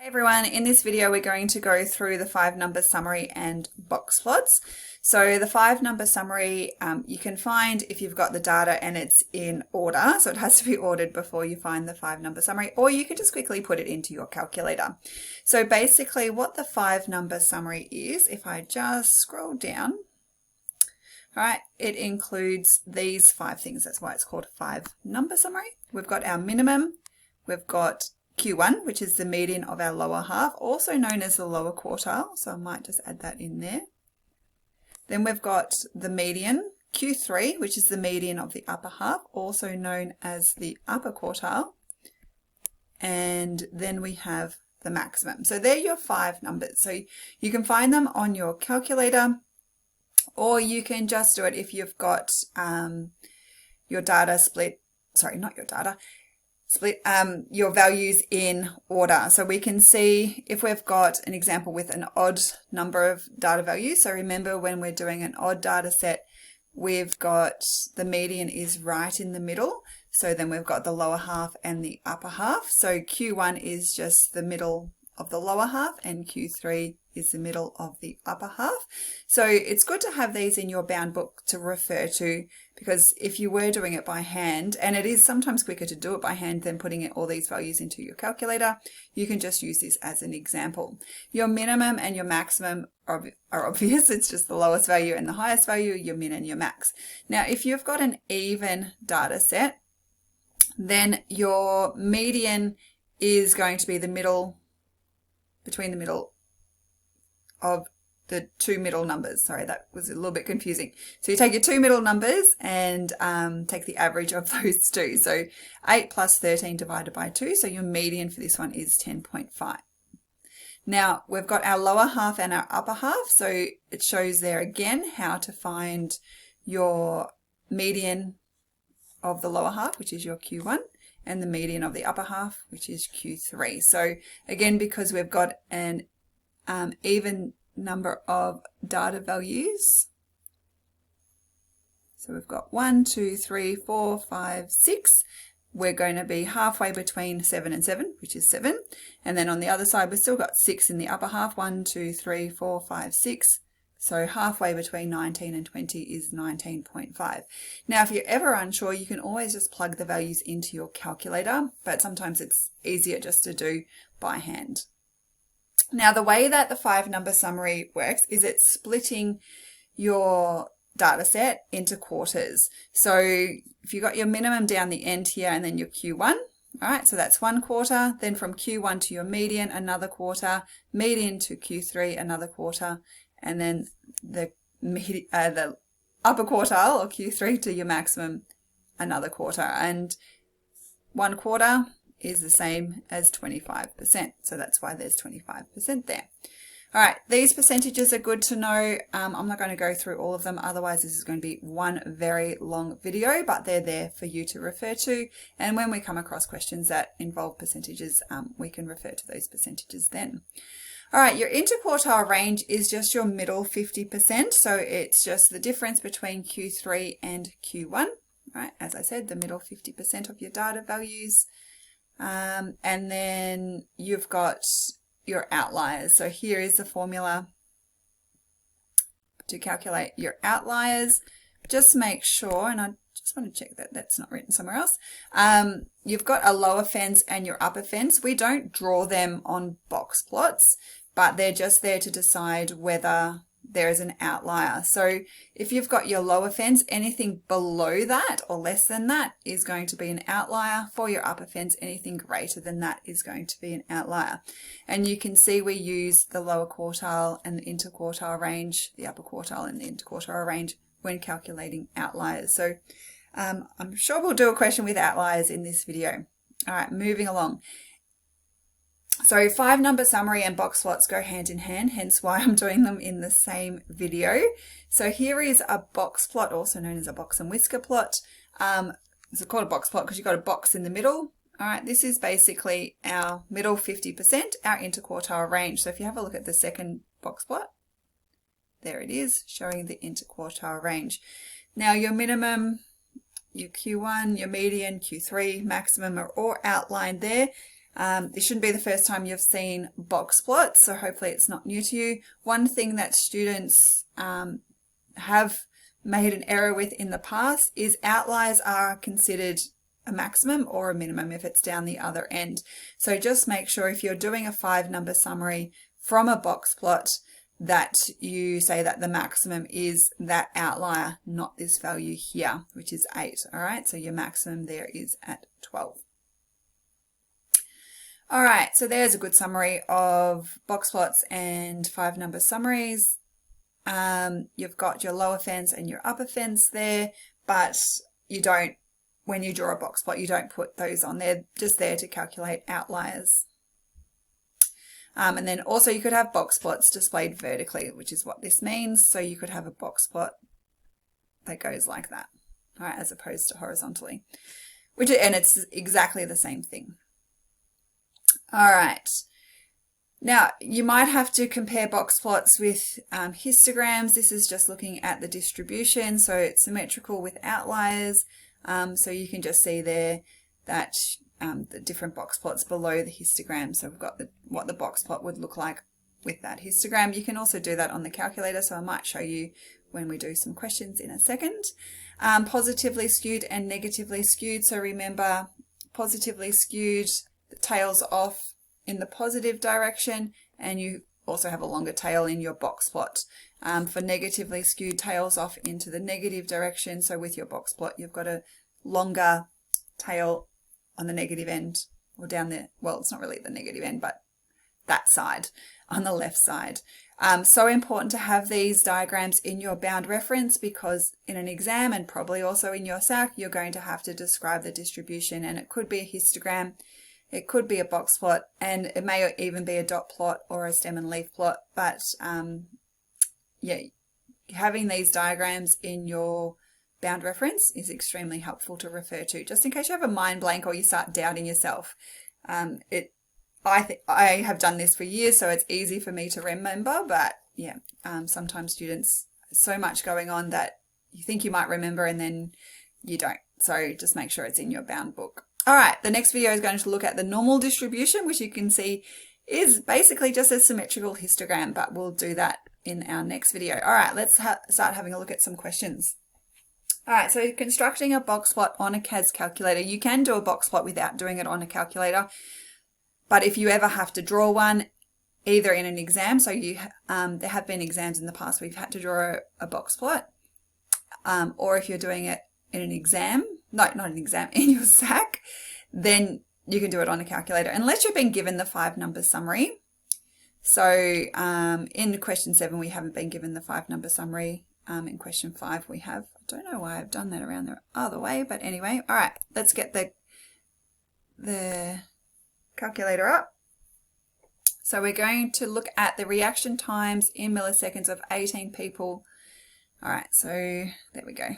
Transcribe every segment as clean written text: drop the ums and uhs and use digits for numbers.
Hey everyone, in this video we're going to go through the 5-number summary and box plots. So the 5-number summary you can find if you've got the data and it's in order, so it has to be ordered before you find the 5-number summary, or you can just quickly put it into your calculator. So basically what the 5-number summary is, if I just scroll down, all right, it includes these 5 things. That's why it's called a 5-number summary. We've got our minimum, we've got Q1, which is the median of our lower half, also known as the lower quartile, so I might just add that in there. Then we've got the median, Q3, which is the median of the upper half, also known as the upper quartile. And then we have the maximum. So they're your 5 numbers. So you can find them on your calculator, or you can just do it if you've got your data split, sorry, not your data, split your values in order. So we can see if we've got an example with an odd number of data values. So remember, when we're doing an odd data set, we've got the median is right in the middle. So then we've got the lower half and the upper half. So Q1 is just the middle of the lower half and Q3 is the middle of the upper half. So it's good to have these in your bound book to refer to, because if you were doing it by hand, and it is sometimes quicker to do it by hand than putting all these values into your calculator, you can just use this as an example. Your minimum and your maximum are obvious. It's just the lowest value and the highest value, your min and your max. Now, if you've got an even data set, then your median is going to be the middle, between the middle of the 2 middle numbers. Sorry, that was a little bit confusing. So you take your 2 middle numbers and take the average of those two. So 8 plus 13 divided by 2. So your median for this one is 10.5. Now we've got our lower half and our upper half. So it shows there again how to find your median of the lower half, which is your Q1, and the median of the upper half, which is Q3. So again, because we've got an even number of data values, so we've got 1, 2, 3, 4, 5, 6, we're going to be halfway between 7 and 7, which is 7, and then on the other side we've still got 6 in the upper half, 1, 2, 3, 4, 5, 6. So halfway between 19 and 20 is 19.5. Now, if you're ever unsure, you can always just plug the values into your calculator, but sometimes it's easier just to do by hand. Now, the way that the 5-number summary works is it's splitting your data set into quarters. So if you've got your minimum down the end here and then your Q1, all right, so that's 1 quarter, then from Q1 to your median, another quarter, median to Q3, another quarter, and then the upper quartile or Q3 to your maximum, another quarter. And 1 quarter is the same as 25%. So that's why there's 25% there. All right, these percentages are good to know. I'm not going to go through all of them, otherwise this is going to be one very long video, but they're there for you to refer to. And when we come across questions that involve percentages, we can refer to those percentages then. All right, your interquartile range is just your middle 50%. So it's just the difference between Q3 and Q1. All right, as I said, the middle 50% of your data values. And then you've got your outliers. So here is the formula to calculate your outliers. Just make sure, and I just want to check that that's not written somewhere else. You've got a lower fence and your upper fence. We don't draw them on box plots, but they're just there to decide whether there is an outlier. So if you've got your lower fence, anything below that or less than that is going to be an outlier. For your upper fence, anything greater than that is going to be an outlier. And you can see we use the lower quartile and the interquartile range, the upper quartile and the interquartile range when calculating outliers. So I'm sure we'll do a question with outliers in this video. All right, moving along. So 5-number summary and box plots go hand in hand, hence why I'm doing them in the same video. So here is a box plot, also known as a box and whisker plot. It's called a box plot because you've got a box in the middle. All right, this is basically our middle 50%, our interquartile range. So if you have a look at the second box plot, there it is, showing the interquartile range. Now your minimum, your Q1, your median, Q3, maximum are all outlined there. This shouldn't be the first time you've seen box plots, so hopefully it's not new to you. One thing that students have made an error with in the past is outliers are considered a maximum or a minimum if it's down the other end. So just make sure if you're doing a 5-number summary from a box plot that you say that the maximum is that outlier, not this value here, which is 8. All right, so your maximum there is at 12. All right, so there's a good summary of box plots and 5-number summaries. You've got your lower fence and your upper fence there, but you don't, when you draw a box plot, you don't put those on. They're just there to calculate outliers. And then also you could have box plots displayed vertically, which is what this means. So you could have a box plot that goes like that, all right, as opposed to horizontally, and it's exactly the same thing. All right. Now, you might have to compare box plots with histograms. This is just looking at the distribution, so it's symmetrical with outliers. So you can just see there that the different box plots below the histogram. So we've got what the box plot would look like with that histogram. You can also do that on the calculator, so I might show you when we do some questions in a second. Positively skewed and negatively skewed. So remember, positively skewed, the tail's off in the positive direction, and you also have a longer tail in your box plot. For negatively skewed, tails off into the negative direction. So with your box plot, you've got a longer tail on the negative end, or down there. Well, it's not really the negative end, but that side on the left side. So important to have these diagrams in your bound reference, because in an exam and probably also in your SAC, you're going to have to describe the distribution, and it could be a histogram, it could be a box plot, and it may even be a dot plot or a stem and leaf plot. But yeah, having these diagrams in your bound reference is extremely helpful to refer to, just in case you have a mind blank or you start doubting yourself. I have done this for years, so it's easy for me to remember, but yeah, sometimes students, so much going on that you think you might remember and then you don't. So just make sure it's in your bound book. All right, the next video is going to look at the normal distribution, which you can see is basically just a symmetrical histogram, but we'll do that in our next video. All right, let's start having a look at some questions. All right, so constructing a box plot on a CAS calculator. You can do a box plot without doing it on a calculator, but if you ever have to draw one, either in an exam, so you there have been exams in the past where you've had to draw a box plot, or if you're doing it in an exam, no, not an exam, in your SAC, then you can do it on a calculator, unless you've been given the 5-number summary. So in question 7, we haven't been given the 5-number summary. In question 5, we have. I don't know why I've done that around the other way, but anyway. All right, let's get the calculator up. So we're going to look at the reaction times in milliseconds of 18 people. All right, so there we go.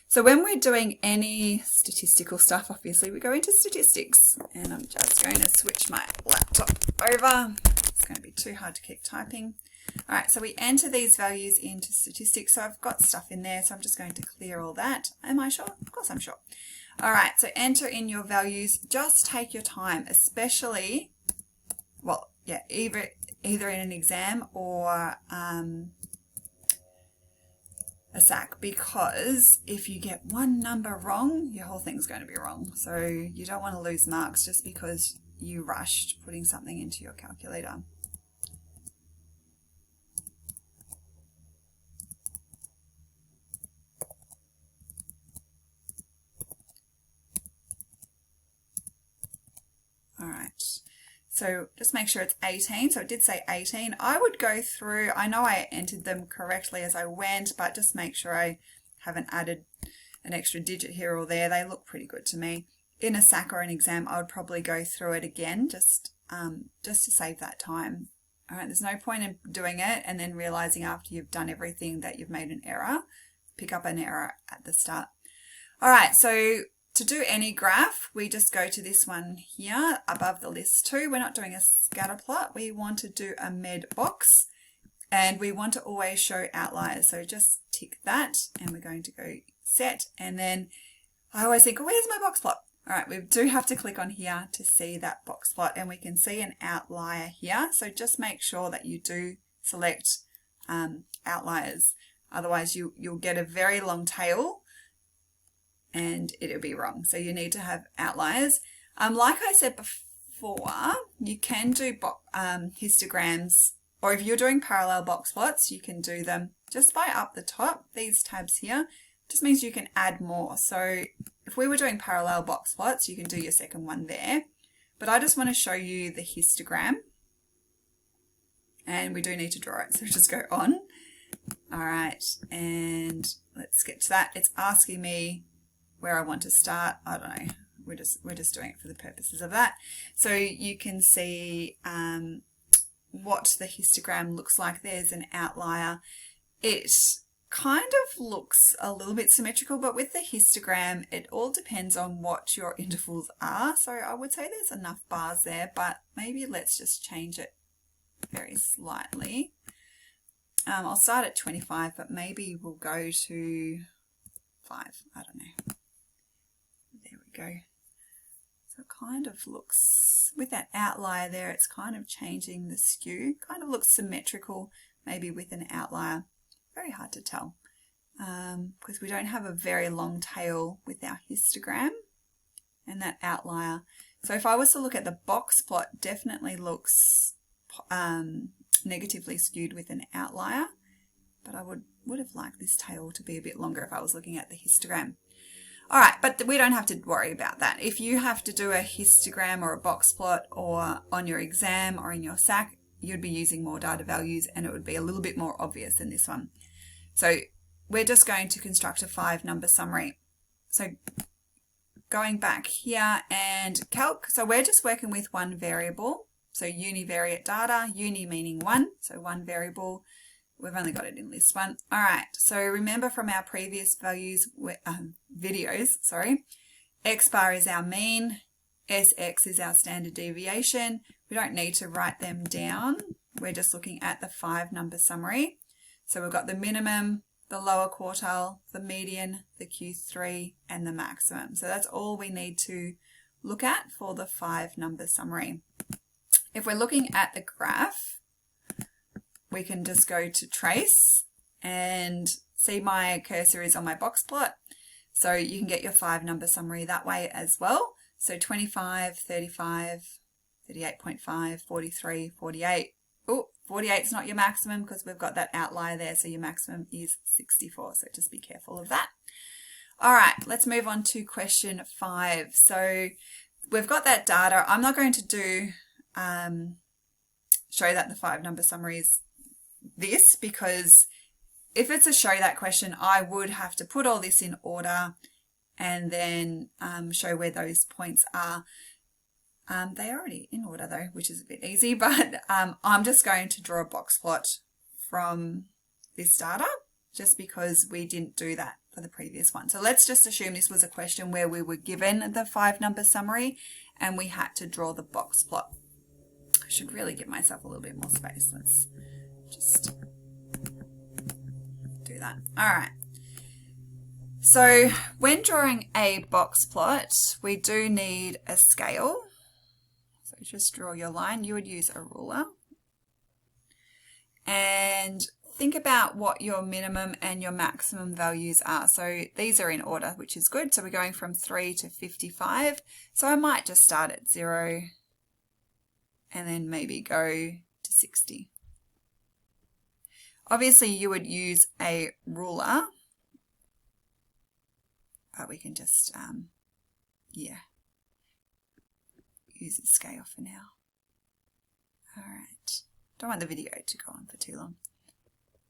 So when we're doing any statistical stuff, obviously we go into statistics, and I'm just going to switch my laptop over. It's going to be too hard to keep typing. All right, so we enter these values into statistics. So I've got stuff in there, so I'm just going to clear all that. Am I sure? Of course I'm sure. All right, so enter in your values. Just take your time, especially, well, yeah, either in an exam or a SAC, because if you get one number wrong, your whole thing's going to be wrong. So you don't want to lose marks just because you rushed putting something into your calculator. All right, so just make sure it's 18. So it did say 18. I would go through, I know I entered them correctly as I went, but just make sure I haven't added an extra digit here or there. They look pretty good to me. In a SAC or an exam, I would probably go through it again just to save that time. All right, there's no point in doing it and then realizing after you've done everything that you've made an error. Pick up an error at the start. All right, so to do any graph, we just go to this one here above the list 2. We're not doing a scatter plot. We want to do a med box, and we want to always show outliers. So just tick that, and we're going to go set. And then I always think, oh, where's my box plot? All right, we do have to click on here to see that box plot, and we can see an outlier here. So just make sure that you do select outliers. Otherwise you'll get a very long tail and it'll be wrong. So you need to have outliers. Like I said before, you can do histograms, or if you're doing parallel box plots, you can do them just by up the top. These tabs here just means you can add more. So if we were doing parallel box plots, you can do your second one there. But I just want to show you the histogram. And we do need to draw it, so just go on. All right, and let's get to that. It's asking me where I want to start. I don't know. We're just doing it for the purposes of that. So you can see what the histogram looks like. There's an outlier. It kind of looks a little bit symmetrical, but with the histogram, it all depends on what your intervals are. So I would say there's enough bars there, but maybe let's just change it very slightly. I'll start at 25, but maybe we'll go to 5. I don't know. There we go. So it kind of looks, with that outlier there, it's kind of changing the skew. Kind of looks symmetrical, maybe with an outlier. Very hard to tell because we don't have a very long tail with our histogram and that outlier. So if I was to look at the box plot, definitely looks negatively skewed with an outlier, but I would have liked this tail to be a bit longer if I was looking at the histogram. All right, but we don't have to worry about that. If you have to do a histogram or a box plot or on your exam or in your SAC, you'd be using more data values and it would be a little bit more obvious than this one. So we're just going to construct a 5-number summary. So going back here and calc, so we're just working with one variable. So univariate data, uni meaning one, so one variable. We've only got it in this one. All right, so remember from our previous videos, X bar is our mean, SX is our standard deviation. We don't need to write them down. We're just looking at the 5-number summary. So we've got the minimum, the lower quartile, the median, the Q3, and the maximum. So that's all we need to look at for the 5-number summary. If we're looking at the graph, we can just go to trace and see my cursor is on my box plot. So you can get your 5-number summary that way as well. So 25, 35, 38.5, 43, 48. Oh, 48 is not your maximum because we've got that outlier there. So your maximum is 64. So just be careful of that. All right, let's move on to question 5. So we've got that data. I'm not going to do show that the 5-number summary is this, because if it's a show that question, I would have to put all this in order and then show where those points are. They're already in order though, which is a bit easy, but I'm just going to draw a box plot from this data just because we didn't do that for the previous one. So let's just assume this was a question where we were given the 5-number summary and we had to draw the box plot. I should really give myself a little bit more space. Let's just do that. All right. So when drawing a box plot, we do need a scale. So just draw your line. You would use a ruler. And think about what your minimum and your maximum values are. So these are in order, which is good. So we're going from 3 to 55. So I might just start at 0 and then maybe go to 60. Obviously you would use a ruler, but we can just, use the scale for now. All right. Don't want the video to go on for too long.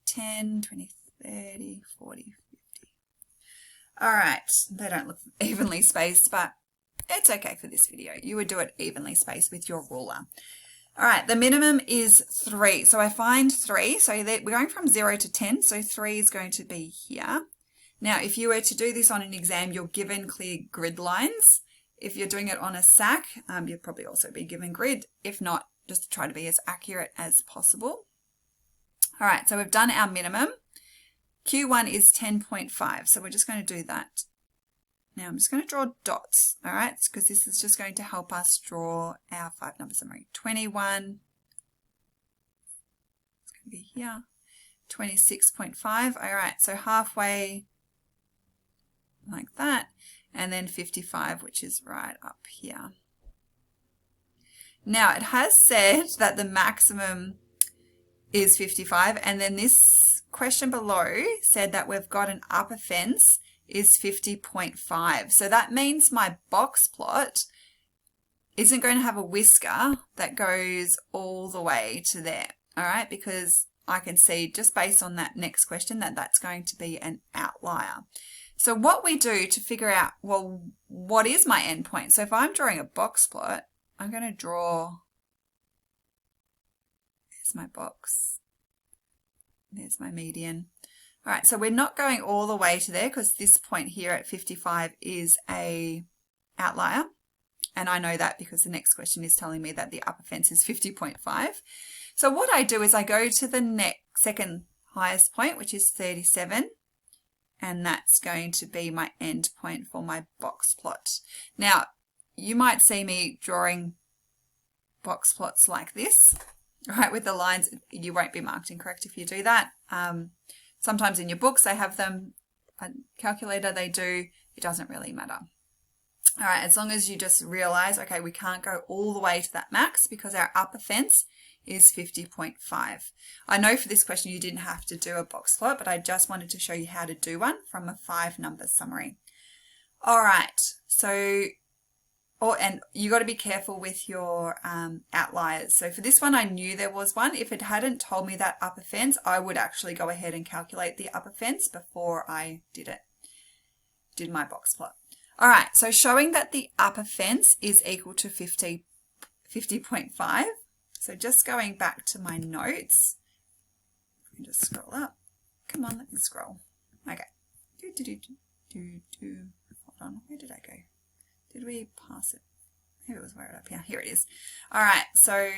10, 20, 30, 40, 50. All right. They don't look evenly spaced, but it's okay for this video. You would do it evenly spaced with your ruler. All right, the minimum is 3. So I find 3. So we're going from 0 to 10. So 3 is going to be here. Now, if you were to do this on an exam, you're given clear grid lines. If you're doing it on a SAC, you'd probably also be given grid. If not, just try to be as accurate as possible. All right, so we've done our minimum. Q1 is 10.5. So we're just going to do that Now I'm just going to draw dots, all right, because this is just going to help us draw our 5-number summary. 21, it's going to be here, 26.5, all right, so halfway like that, and then 55, which is right up here. Now it has said that the maximum is 55, and then this question below said that we've got an upper fence is 50.5. So that means my box plot isn't going to have a whisker that goes all the way to there, all right, because I can see just based on that next question that that's going to be an outlier. So what we do to figure out, well, what is my endpoint? So if I'm drawing a box plot, I'm going to draw, there's my box, there's my median. All right, so we're not going all the way to there because this point here at 55 is a outlier. And I know that because the next question is telling me that the upper fence is 50.5. So what I do is I go to the second highest point, which is 37. And that's going to be my end point for my box plot. Now, you might see me drawing box plots like this, right, with the lines. You won't be marked incorrect if you do that. Sometimes in your books they have them, a calculator they do, it doesn't really matter. All right, as long as you just realize, okay, we can't go all the way to that max because our upper fence is 50.5. I know for this question you didn't have to do a box plot, but I just wanted to show you how to do one from a 5-number summary. All right, so, and you got to be careful with your outliers. So for this one, I knew there was one. If it hadn't told me that upper fence, I would actually go ahead and calculate the upper fence before I did my box plot. All right, so showing that the upper fence is equal to 50.5. So just going back to my notes, I can just scroll up. Come on, let me scroll. Okay. Hold on, where did I go? Did we pass it? Maybe it was right up here. Here it is. All right, so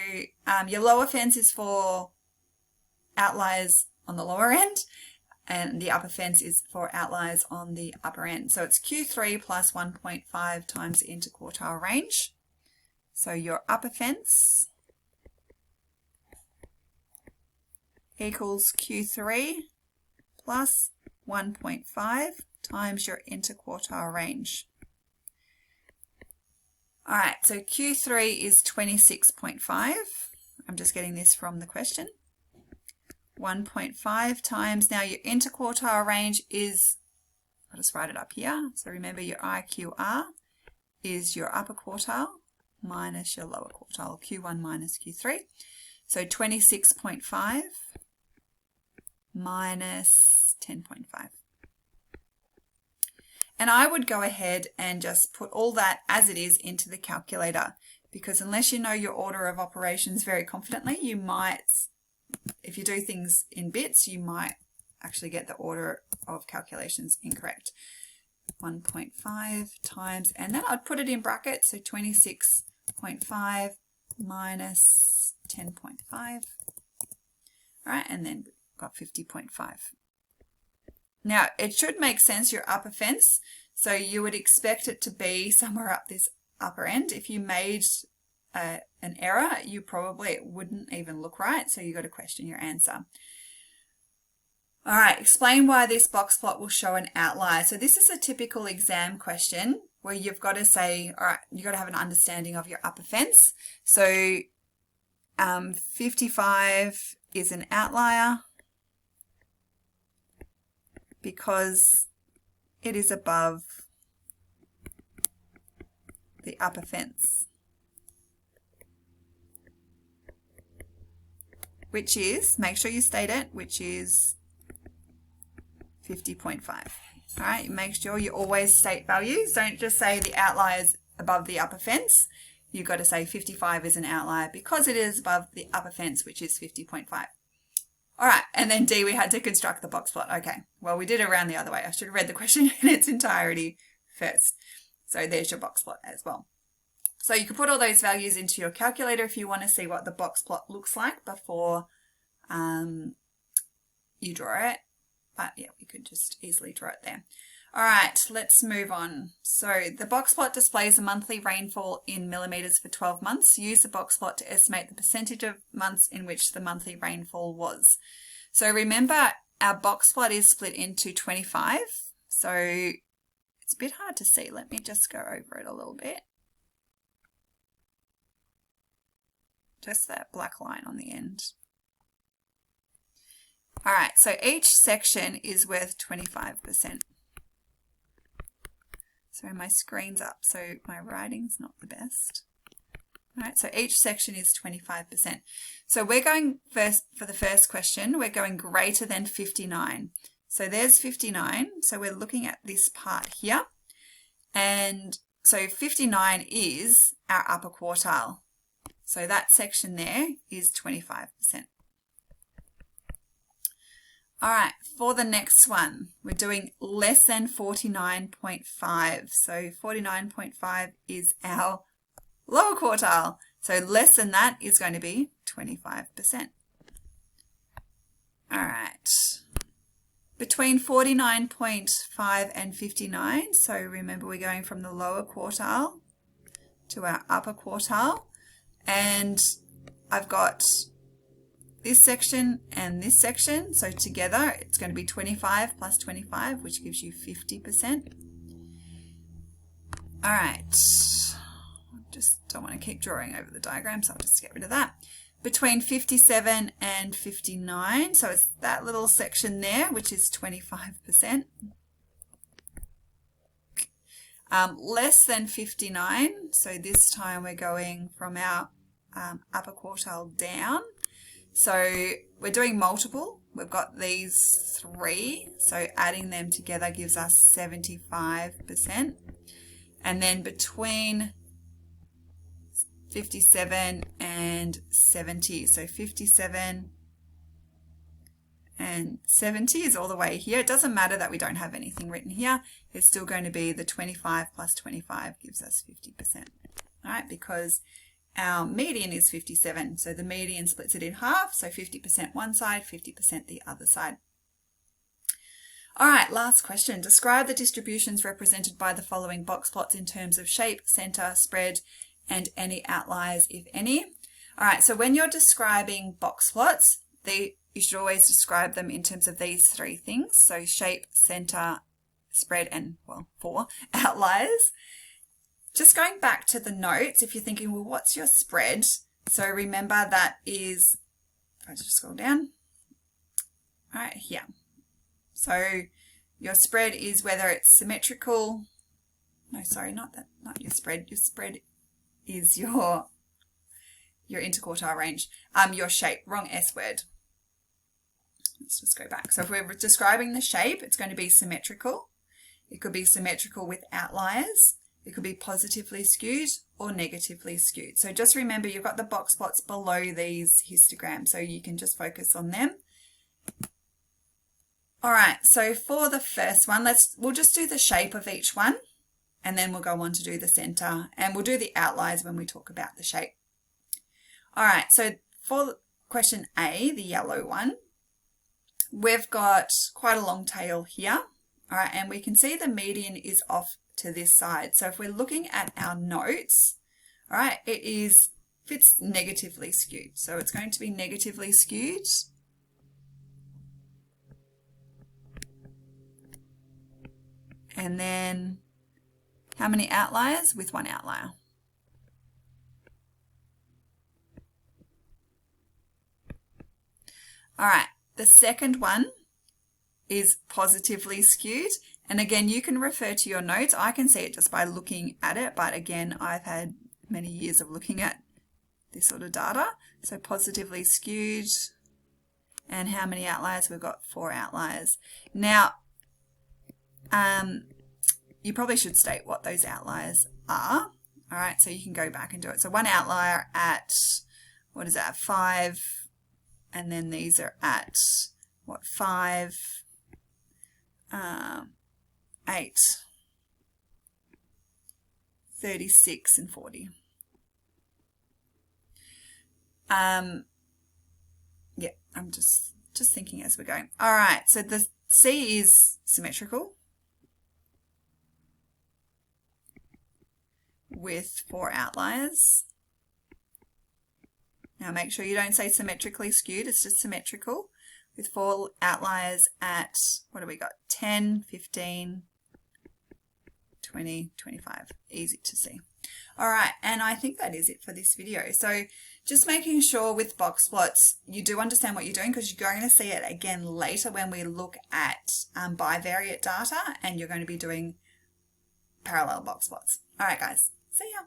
your lower fence is for outliers on the lower end, and the upper fence is for outliers on the upper end. So it's Q3 plus 1.5 times interquartile range. So your upper fence equals Q3 plus 1.5 times your interquartile range. All right, so Q3 is 26.5. I'm just getting this from the question. 1.5 times, now your interquartile range is, I'll just write it up here. So remember your IQR is your upper quartile minus your lower quartile, Q1 minus Q3. So 26.5 minus 10.5. And I would go ahead and just put all that as it is into the calculator, because unless you know your order of operations very confidently, you might, if you do things in bits, you might actually get the order of calculations incorrect. 1.5 times, and then I'd put it in brackets, so 26.5 minus 10.5. All right, and then got 50.5. Now, it should make sense, your upper fence, so you would expect it to be somewhere up this upper end. If you made an error, you probably wouldn't even look right, so you got to question your answer. All right, explain why this box plot will show an outlier. So this is a typical exam question where you've got to say, all right, you've got to have an understanding of your upper fence. So 55 is an outlier because it is above the upper fence, which is, make sure you state it, which is 50.5. All right, make sure you always state values. Don't just say the outlier is above the upper fence. You've got to say 55 is an outlier because it is above the upper fence, which is 50.5. All right, and then D, we had to construct the box plot. Okay, well, we did it around the other way. I should have read the question in its entirety first. So there's your box plot as well. So you can put all those values into your calculator if you want to see what the box plot looks like before you draw it. But yeah, we could just easily draw it there. All right, let's move on. So the box plot displays the monthly rainfall in millimetres for 12 months. Use the box plot to estimate the percentage of months in which the monthly rainfall was. So remember, our box plot is split into 25. So it's a bit hard to see. Let me just go over it a little bit. Just that black line on the end. All right, so each section is worth 25%. So my screen's up, so my writing's not the best. All right, so each section is 25%. So we're going first for the first question, we're going greater than 59. So there's 59, so we're looking at this part here. And so 59 is our upper quartile. So that section there is 25%. All right, for the next one, we're doing less than 49.5. So 49.5 is our lower quartile. So less than that is going to be 25%. All right. Between 49.5 and 59, so remember we're going from the lower quartile to our upper quartile. And I've got this section and this section, so together it's going to be 25 plus 25, which gives you 50%. All right, I just don't want to keep drawing over the diagram, so I'll just get rid of that. Between 57 and 59, so it's that little section there, which is 25%. Less than 59, so this time we're going from our upper quartile down. So we're doing multiple. We've got these three, so adding them together gives us 75%. And then between 57 and 70, so 57 and 70 is all the way here. It doesn't matter that we don't have anything written here. It's still going to be the 25 plus 25 gives us 50%. All right, because our median is 57, so the median splits it in half, so 50% one side, 50% the other side. All right, last question. Describe the distributions represented by the following box plots in terms of shape, center, spread, and any outliers, if any. All right, so when you're describing box plots, you should always describe them in terms of these three things, so shape, center, spread, and, well, 4 outliers. Just going back to the notes, if you're thinking, well, what's your spread? So remember that is, if I just scroll down, right here. So your spread is whether it's symmetrical. No, sorry, not your spread. Your spread is your interquartile range. Your shape, wrong S word. Let's just go back. So if we're describing the shape, it's going to be symmetrical. It could be symmetrical with outliers. It could be positively skewed or negatively skewed. So just remember you've got the box plots below these histograms, so you can just focus on them. All right, so for the first one, we'll just do the shape of each one, and then we'll go on to do the center, and we'll do the outliers when we talk about the shape. All right, so for question A, the yellow one, we've got quite a long tail here. All right, and we can see the median is off to this side. So if we're looking at our notes, all right, it's negatively skewed. So it's going to be negatively skewed. And then how many outliers? With 1 outlier. All right, the second one is positively skewed. And again, you can refer to your notes. I can see it just by looking at it, but again, I've had many years of looking at this sort of data. So positively skewed. And how many outliers? We've got 4 outliers. Now, you probably should state what those outliers are. All right, so you can go back and do it. So 1 outlier at, what is that, 5, and then these are at, what, 5, 8, 36, and 40. Yeah, I'm just thinking as we're going. All right, so the C is symmetrical. with 4 outliers. Now make sure you don't say symmetrically skewed, it's just symmetrical, with 4 outliers at, what do we got, 10, 15, 20, 25. Easy to see. All right, and I think that is it for this video. So just making sure with box plots you do understand what you're doing, because you're going to see it again later when we look at bivariate data, and you're going to be doing parallel box plots. All right, guys, see ya.